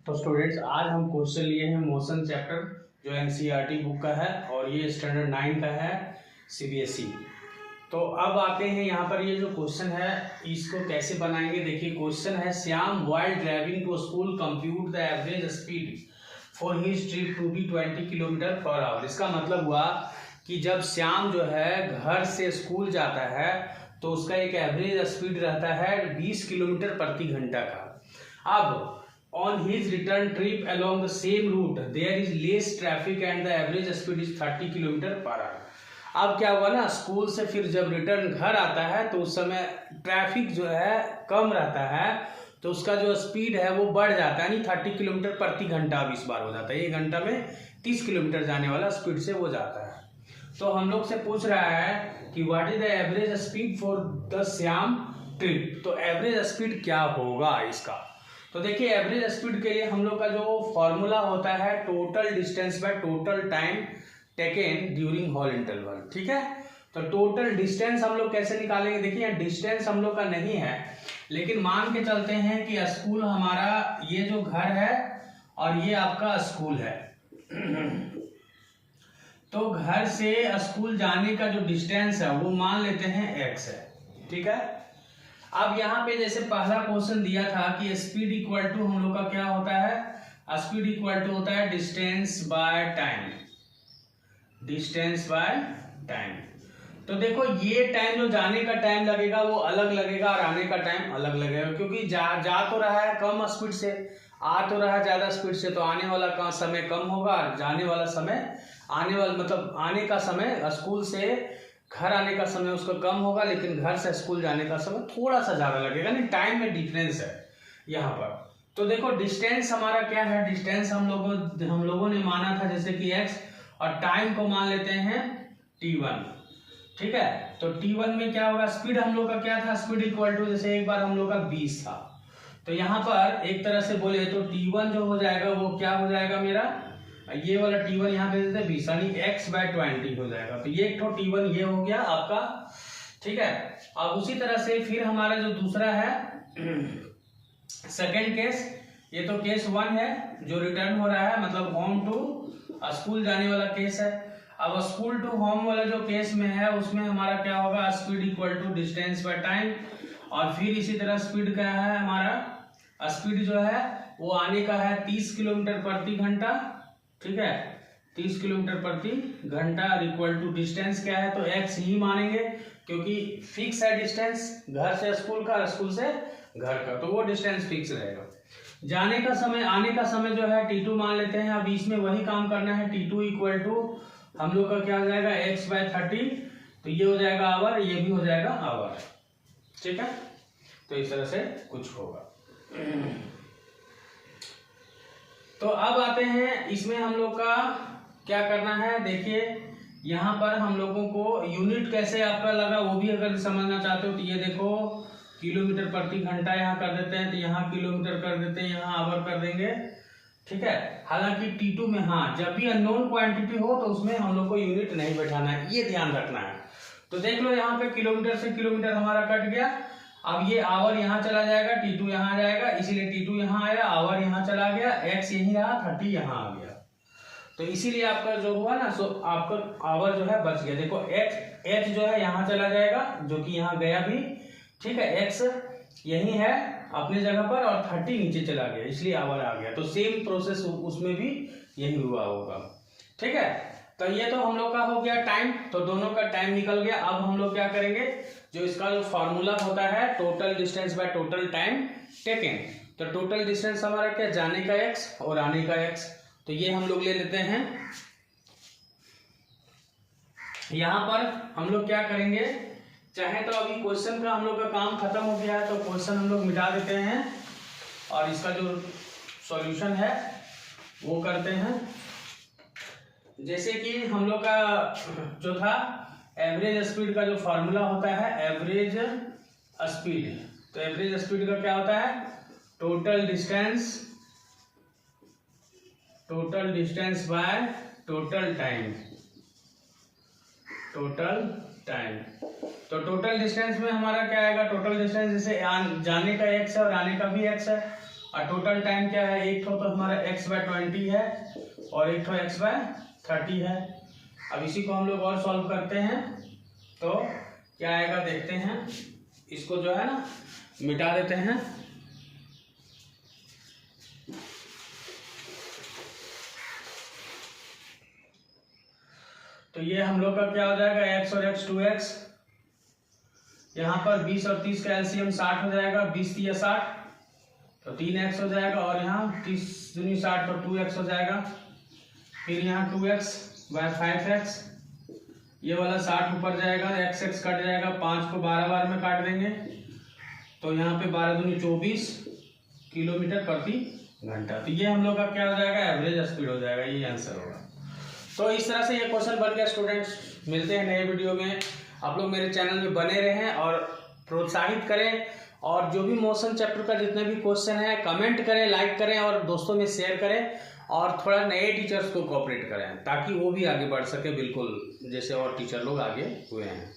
तो स्टूडेंट्स आज हम क्वेश्चन लिए हैं मोशन चैप्टर जो एनसीईआरटी बुक का है और ये स्टैंडर्ड 9 का है सीबीएसई। तो अब आते हैं यहाँ पर ये जो क्वेश्चन है इसको कैसे बनाएंगे। देखिए क्वेश्चन है Shyam while driving to school compute the average speed for his trip to be 20 kilometre per hour. इसका मतलब हुआ कि जब श्याम जो है घर से स्कूल जाता है तो उसका एक एवरेज स्पीड रहता है 20 किलोमीटर प्रति घंटा का। अब on his return trip along the same route there is less traffic and the average speed is 30 kilometre per our. अब क्या हुआ ना, स्कूल से फिर जब रिटर्न घर आता है तो उस समय ट्रैफिक जो है कम रहता है तो उसका जो स्पीड है वो बढ़ जाता है, यानी 30 किलोमीटर प्रति घंटा अब इस बार हो जाता है। 1 घंटा में 30 किलोमीटर जाने वाला स्पीड से वो जाता है। तो हम लोग से पूछ रहा है कि what is the average speed for the Shyam trip. तो एवरेज स्पीड क्या होगा इसका, तो देखिए एवरेज स्पीड के लिए हम लोग का जो फॉर्मूला होता है total distance by total time taken during hall interval. ठीक है, तो टोटल डिस्टेंस हम लोग कैसे निकालेंगे। देखिए डिस्टेंस हम लोग का नहीं है, लेकिन मान के चलते हैं कि स्कूल हमारा ये जो घर है और ये आपका स्कूल है। तो घर से स्कूल जाने का जो डिस्टेंस है वो मान लेते हैं x है। ठीक है, अब यहाँ पे जैसे पहला क्वेश्चन दिया था कि स्पीड इक्वल टू हम लोग का क्या होता है, स्पीड इक्वल टू होता है distance by time, distance by time. तो देखो ये टाइम जो जाने का टाइम लगेगा वो अलग लगेगा और आने का टाइम अलग लगेगा, क्योंकि जा तो रहा है कम स्पीड से, आ तो रहा है ज्यादा स्पीड से, तो आने वाला समय कम होगा, जाने वाला समय आने का समय स्कूल से घर आने का समय उसका कम होगा, लेकिन घर से स्कूल जाने का समय थोड़ा सा ज्यादा लगेगा, नहीं टाइम में डिफरेंस है यहाँ पर। तो देखो डिस्टेंस हमारा क्या है, डिस्टेंस हम लोगों ने माना था जैसे कि x और टाइम को मान लेते हैं t1। ठीक है, तो t1 में क्या होगा, स्पीड हम लोग का क्या था, स्पीड इक्वल टू जैसे एक बार हम लोग का 20 था, तो यहाँ पर एक तरह से बोले तो t1 जो हो जाएगा वो क्या हो जाएगा मेरा, ये वाला t1 यहाँ पे देते 20 यानी x/20 हो जाएगा। तो ये एक तो t1 ये हो गया आपका। ठीक है, अब उसी तरह से फिर हमारा जो दूसरा है सेकंड केस, ये तो केस 1 है जो रिटर्न हो रहा है, मतलब होम टू स्कूल जाने वाला केस है। अब स्कूल टू होम वाला जो केस में है उसमें हमारा क्या होगा, speed equal to distance by time, और फिर इसी तरह स्पीड क्या है हमारा, स्पीड जो है वो आने का है 30 किलोमीटर प्रति घंटा। ठीक है, 30 किलोमीटर प्रति घंटा इक्वल टू डिस्टेंस क्या है, तो x ही मानेंगे क्योंकि फिक्स है डिस्टेंस घर से स्कूल का, स्कूल से घर का, तो वो डिस्टेंस फिक्स रहेगा। जाने का समय आने का समय जो है t2 मान लेते हैं। अब इसमें वही काम करना है, t2 इक्वल टू हम लोग का क्या हो जाएगा x/30, तो ये हो जाएगा आवर, ये भी हो जाएगा आवर। ठीक है, तो इस तरह से कुछ होगा। तो अब आते हैं इसमें हम लोग का क्या करना है। देखिए यहाँ पर हम लोगों को यूनिट कैसे आपका लगा वो भी अगर समझना चाहते हो तो ये देखो किलोमीटर प्रति घंटा यहाँ कर देते हैं, तो यहाँ किलोमीटर कर देते हैं, यहाँ आवर कर देंगे। ठीक है, हालांकि T2 में हाँ जब भी अननोन क्वांटिटी हो तो उसमें हम लोग को यूनिट नहीं बैठाना है, ये ध्यान रखना है। तो देख लो यहाँ पे किलोमीटर से किलोमीटर हमारा कट गया। अब ये आवर यहाँ चला जाएगा, t2 यहाँ आ जाएगा, इसीलिए t2 यहाँ आया, आवर यहाँ चला गया, x यहीं रहा, 30 यहाँ आ गया। तो इसीलिए आपका जो हुआ ना, सो आपका आवर जो है बच गया। देखो h जो है यहाँ चला जाएगा जो कि यहाँ गया भी। ठीक है, x यही है अपने जगह पर और 30 नीचे चला गया, इसलिए आवर आ गया। तो सेम प्रोसेस उसमें भी यही हुआ होगा। ठीक है, तो ये तो हम लोग का हो गया टाइम, तो दोनों का टाइम निकल गया। अब हम लोग क्या करेंगे, जो इसका जो फॉर्मूला होता है total distance by total time taken, तो टोटल डिस्टेंस हमारा क्या, जाने का x और आने का x, तो ये हम लोग ले लेते हैं। यहाँ पर हम लोग क्या करेंगे, चाहे तो अभी क्वेश्चन का हम लोग का काम खत्म हो गया है तो क्वेश्चन हम लोग मिटा देते हैं और इसका जो सॉल्यूशन है वो करते हैं। जैसे कि हम लोग का जो था एवरेज स्पीड का जो फॉर्मूला होता है एवरेज स्पीड, तो एवरेज स्पीड का क्या होता है, total distance by total time, तो टोटल डिस्टेंस में हमारा क्या आएगा, टोटल डिस्टेंस जैसे जाने का x है और आने का भी x है, और टोटल टाइम क्या है, एक तो हमारा x/20 है और एक तो x/30 है। अब इसी को हम लोग और सॉल्व करते हैं तो क्या आएगा देखते हैं। इसको जो है ना मिटा देते हैं। तो ये हम लोग का क्या हो जाएगा, x और x 2x। यहाँ पर 20 और 30 का एलसीएम 60 हो जाएगा, 20 3 60 तो 3x हो जाएगा, और यहाँ 30 दूनी 60 तो 2x हो जाएगा। फिर यहाँ 2x बाय 5x, ये वाला 60 ऊपर जाएगा, x कट जाएगा, 5 को 12 बार में काट देंगे तो यहाँ पे 12 दूनी 24 किलोमीटर प्रति घंटा। तो ये हम लोग का क्या हो जाएगा, एवरेज स्पीड हो जाएगा, ये आंसर होगा। तो इस तरह से ये क्वेश्चन बन गया स्टूडेंट्स। मिलते हैं नए वीडियो में। आप लोग मेरे चैनल में बने रहें और प्रोत्साहित करें, और जो भी मोशन चैप्टर का जितने भी क्वेश्चन है कमेंट करें, लाइक करें और दोस्तों में शेयर करें, और थोड़ा नए टीचर्स को कोऑपरेट करें ताकि वो भी आगे बढ़ सके, बिल्कुल जैसे और टीचर लोग आगे हुए हैं।